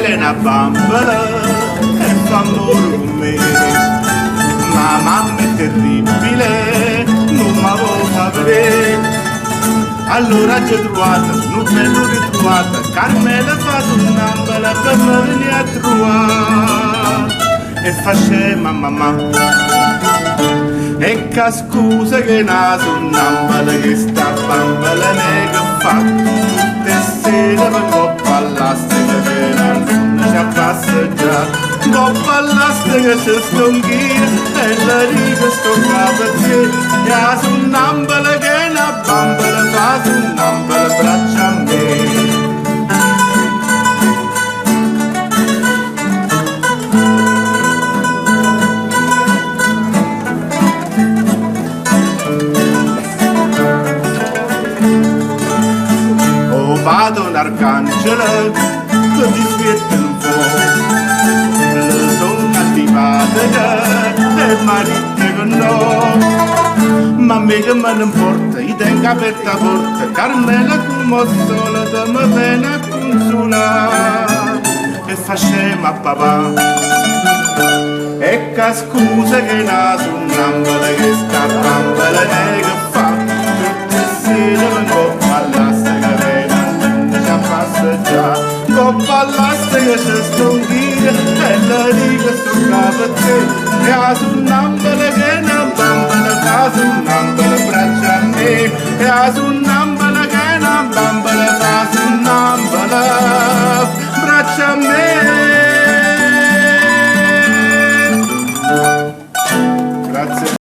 che è una bambola e fa amore con me. Ma mamma è terribile, non mi avevo vedere. Allora ci ho trovato, non me l'ho ritrovata, Carmela fa sonnambola per me venire a trovare. E faceva mamma, e che scusa che una sonnambola che sta bambola ne che fa. Tutte sere vengo a pallastica che non ci passeggiare. Go pallastica ci stonghia e la riga sto capo a te. E la sonnambola che è una bambola fa sonnambola braccia a me. Vado un arcangelo che ti spietta un po'. Le sono attivate e marito che no. Ma a me che me ne importa, io tengo aperta la porta. Carmela come sola te mi viene a consolare. E facciamo a papà. E che scusa che una sonnambola che sta bambola ne che fa. Tutte sere vengo a pallastica Coppa all'astica c'è stonghia e la riga sto capo a te. E a sonnambola che è una bambola fa sonnambola braccia a me. E a